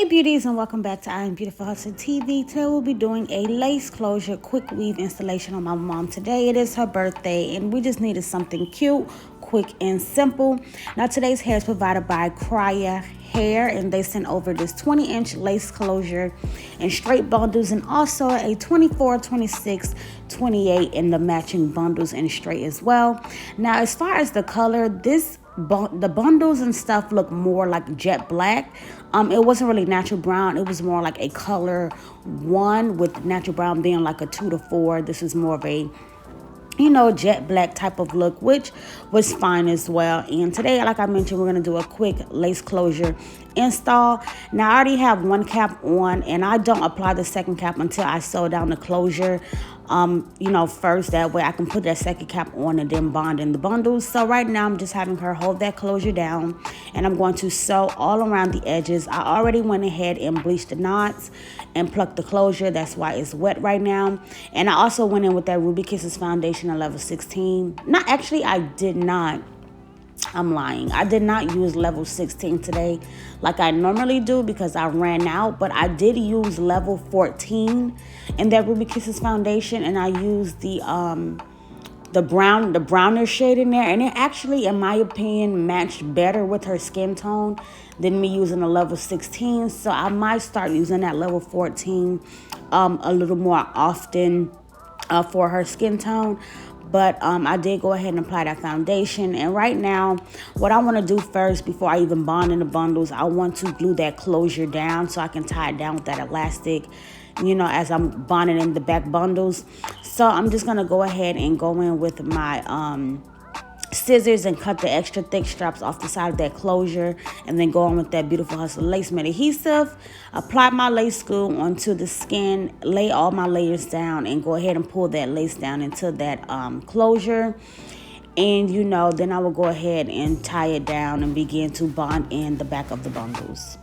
Hey beauties, and welcome back to IAmBeautifulHustler TV. Today we'll be doing a lace closure quick weave installation on my mom. Today it is her birthday and we just needed something cute, quick, and simple. Now today's hair is provided by Kriyya hair, and they sent over this 20-inch lace closure in straight bundles and also a 24, 26, 28 in the matching bundles and straight as well. Now as far as the color, the bundles and stuff look more like jet black. It wasn't really natural brown. It was more like a color one, with natural brown being like a 2 to 4. This is more of a jet black type of look, which was fine as well. And today, like I mentioned, we're going to do a quick lace closure install. Now I already have one cap on, and I don't apply the second cap until I sew down the closure first. That way I can put that second cap on and then bond in the bundles. So right now I'm just having her hold that closure down, and I'm going to sew all around the edges. I already went ahead and bleached the knots and plucked the closure. That's why it's wet right now. And I also went in with that Ruby Kisses foundation in level 16. Not actually, I did not. I'm lying. I did not use level 16 today like I normally do because I ran out, but I did use level 14 in that Ruby Kisses foundation, and I used the browner shade in there, and it actually, in my opinion, matched better with her skin tone than me using a level 16. So I might start using that level 14 a little more often for her skin tone. But I did go ahead and apply that foundation. And right now, what I want to do first, before I even bond in the bundles, I want to glue that closure down so I can tie it down with that elastic, as I'm bonding in the back bundles. So I'm just going to go ahead and go in with my scissors and cut the extra thick straps off the side of that closure, and then go on with that Beautiful Hustler lace matte adhesive. Apply my lace glue onto the skin, lay all my layers down, and go ahead and pull that lace down into that closure. And then I will go ahead and tie it down and begin to bond in the back of the bundles.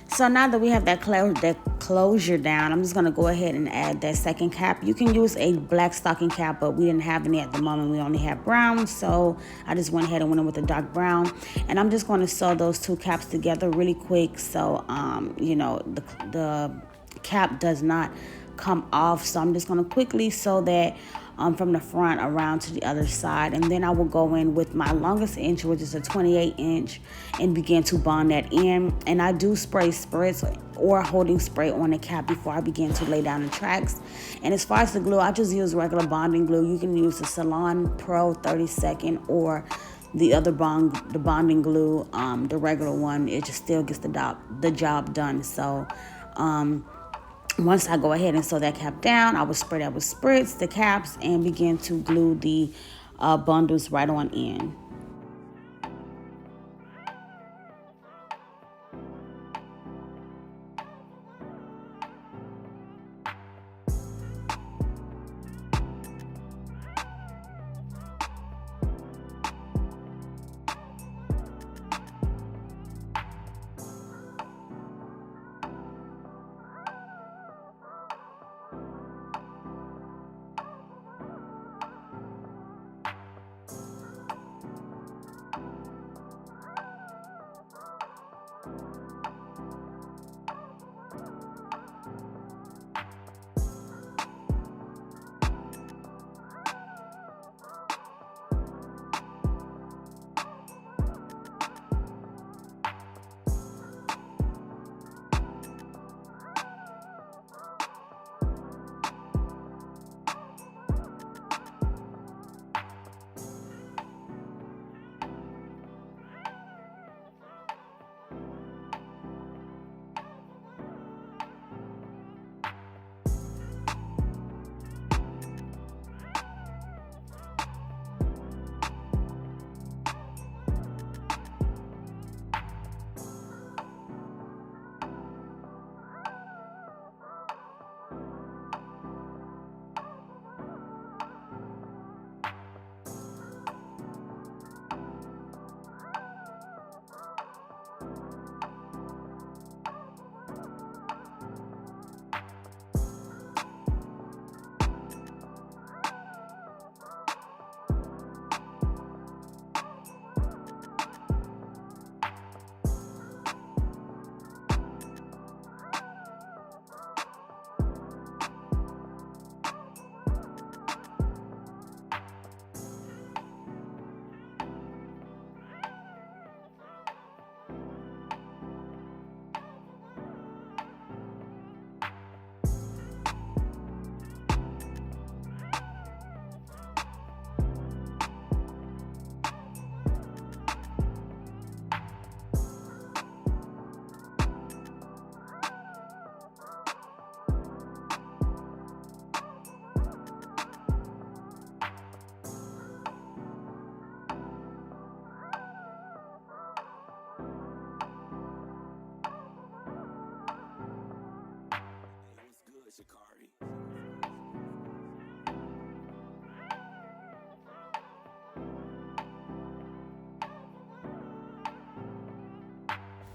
So now that we have that closure down, I'm just going to go ahead and add that second cap. You can use a black stocking cap, but we didn't have any at the moment. We only have brown, so I just went ahead and went in with the dark brown. And I'm just going to sew those two caps together really quick so, the cap does not come off. So I'm just going to quickly sew that from the front around to the other side, and then I will go in with my longest inch, which is a 28 inch, and begin to bond that in. And I do spray spritz or holding spray on the cap before I begin to lay down the tracks. And as far as the glue, I just use regular bonding glue. You can use the Salon Pro 30-second or the other the bonding glue, the regular one. It just still gets the job done. So once I go ahead and sew that cap down, I will spritz the caps and begin to glue the bundles right on in.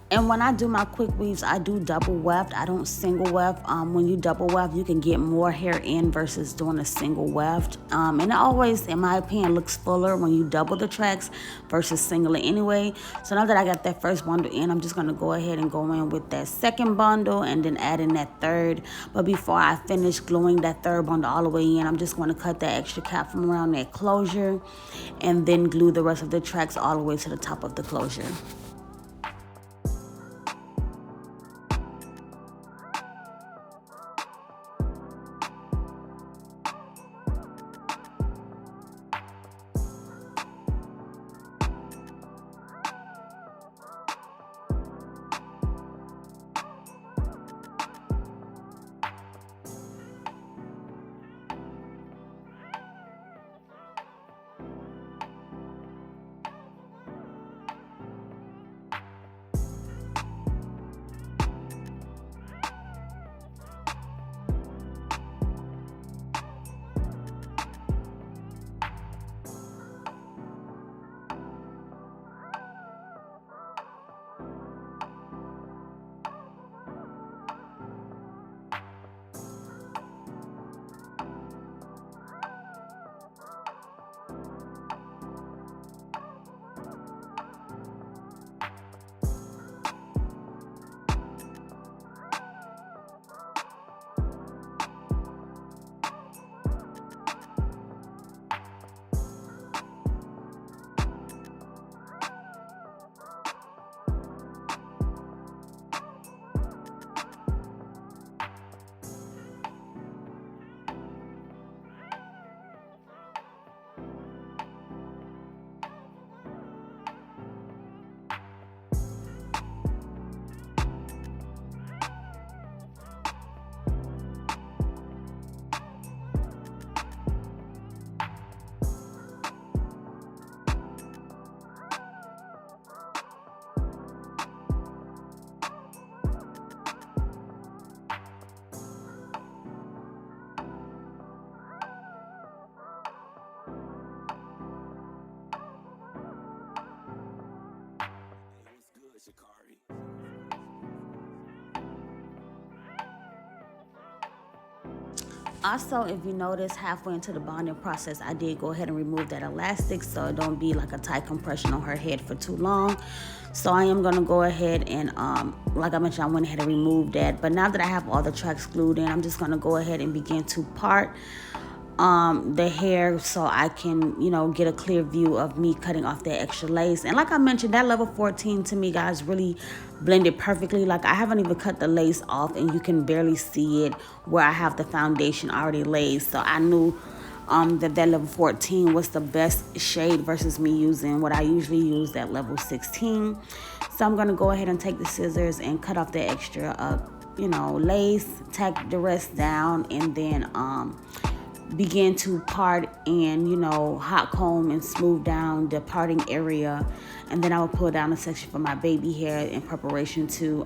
And when I do my quick weaves, I do double weft. I don't single weft. When you double weft, you can get more hair in versus doing a single weft. And it always, in my opinion, looks fuller when you double the tracks versus single it anyway. So now that I got that first bundle in, I'm just going to go ahead and go in with that second bundle and then add in that third. But before I finish gluing that third bundle all the way in, I'm just going to cut that extra cap from around that closure and then glue the rest of the tracks all the way to the top of the closure. Also, if you notice, halfway into the bonding process, I did go ahead and remove that elastic so it don't be like a tight compression on her head for too long. So I am going to go ahead and, like I mentioned, I went ahead and removed that. But now that I have all the tracks glued in, I'm just going to go ahead and begin to part the hair so I can, get a clear view of me cutting off that extra lace. And like I mentioned, that level 14 to me, guys, really blended perfectly. Like, I haven't even cut the lace off and you can barely see it where I have the foundation already laid. So I knew that level 14 was the best shade versus me using what I usually use, that level 16. So I'm going to go ahead and take the scissors and cut off the extra lace, tack the rest down, and then begin to part and hot comb and smooth down the parting area. And then I will pull down a section for my baby hair in preparation to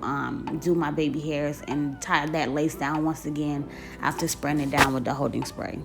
do my baby hairs and tie that lace down once again after spraying it down with the holding spray.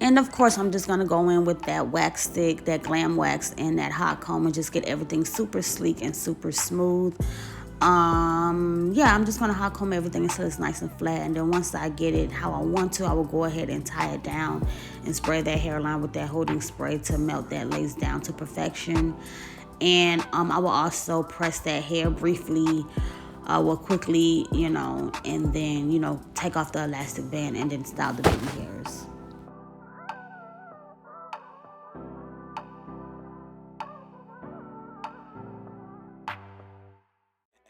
And of course, I'm just going to go in with that wax stick, that glam wax, and that hot comb and just get everything super sleek and super smooth. I'm just going to hot comb everything until it's nice and flat. And then once I get it how I want to, I will go ahead and tie it down and spray that hairline with that holding spray to melt that lace down to perfection. And I will also press that hair briefly will quickly, and then, take off the elastic band and then style the baby hairs.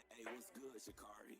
Hey, what's good, Shakari?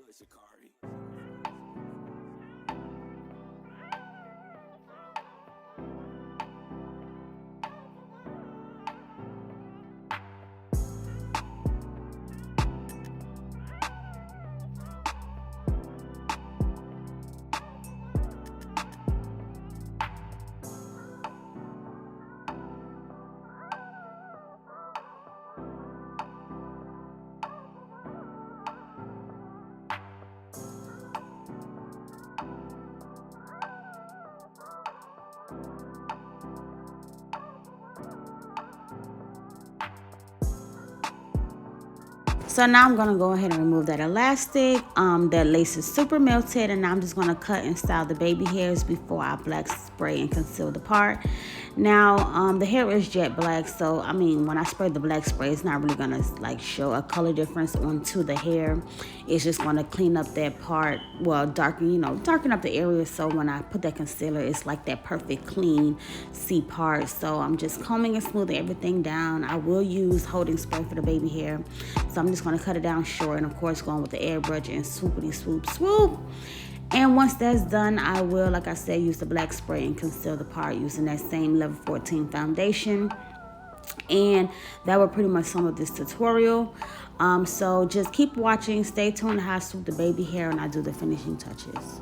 Shakari. So now I'm going to go ahead and remove that elastic. That lace is super melted, and now I'm just going to cut and style the baby hairs before I black spray and conceal the part. Now, the hair is jet black, so I mean, when I spray the black spray, it's not really going to show a color difference onto the hair. It's just going to clean up that part, well, darken up the area, so when I put that concealer, it's like that perfect clean C part. So I'm just combing and smoothing everything down. I will use holding spray for the baby hair, so I'm just going to cut it down short, and of course going with the airbrush and swoopity swoop swoop. And once that's done, I will, like I said, use the black spray and conceal the part using that same level 14 foundation. And that will pretty much sum up this tutorial. So just keep watching, stay tuned how I swoop the baby hair and I do the finishing touches.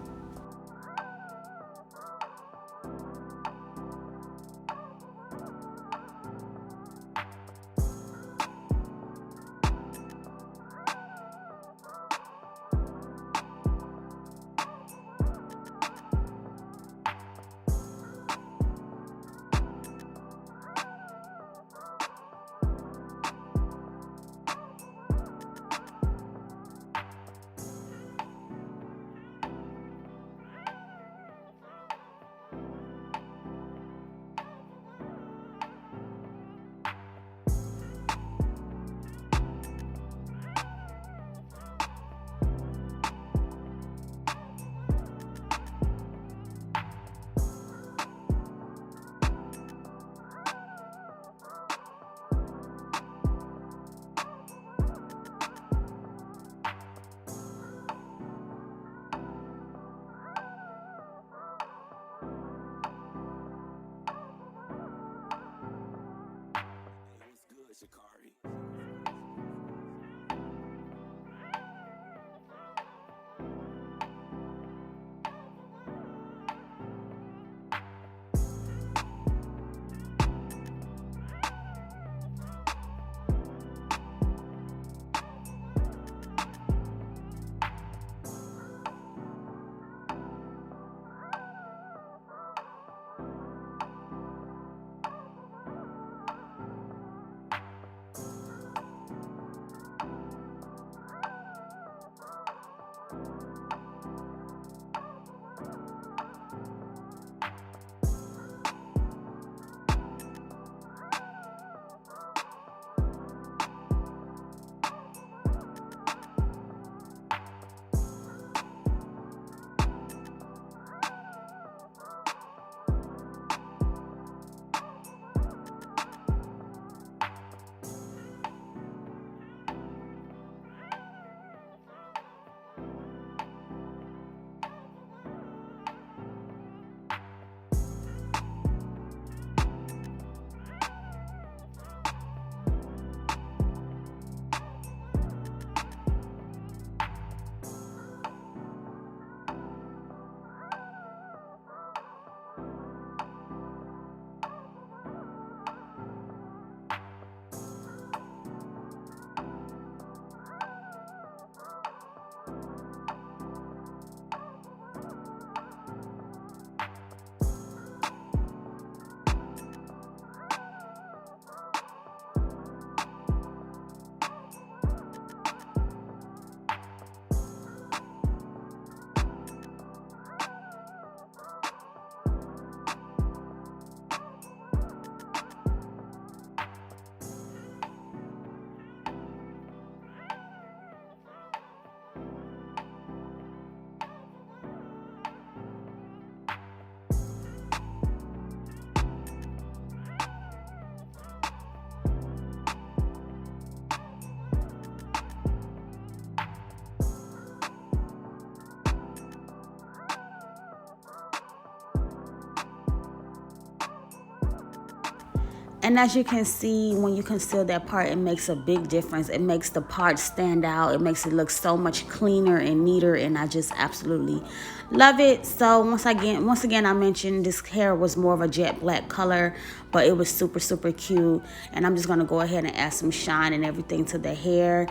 And as you can see, when you conceal that part, it makes a big difference. It makes the part stand out. It makes it look so much cleaner and neater, and I just absolutely love it. So once again, I mentioned this hair was more of a jet black color, but it was super, super cute. And I'm just going to go ahead and add some shine and everything to the hair.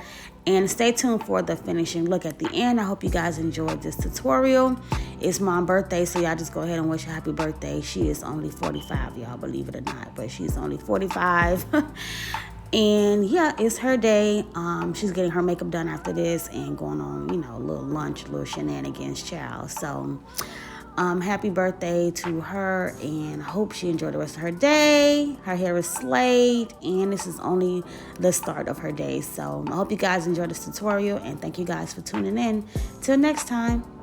And stay tuned for the finishing look at the end. I hope you guys enjoyed this tutorial. It's my birthday, so y'all just go ahead and wish her happy birthday. She is only 45, y'all, believe it or not, but she's only 45. And yeah, it's her day. She's getting her makeup done after this and going on, you know, a little lunch, a little shenanigans, child. So happy birthday to her, and I hope she enjoyed the rest of her day. Her hair is slayed, and this is only the start of her day. So I hope you guys enjoyed this tutorial, and thank you guys for tuning in. Till next time.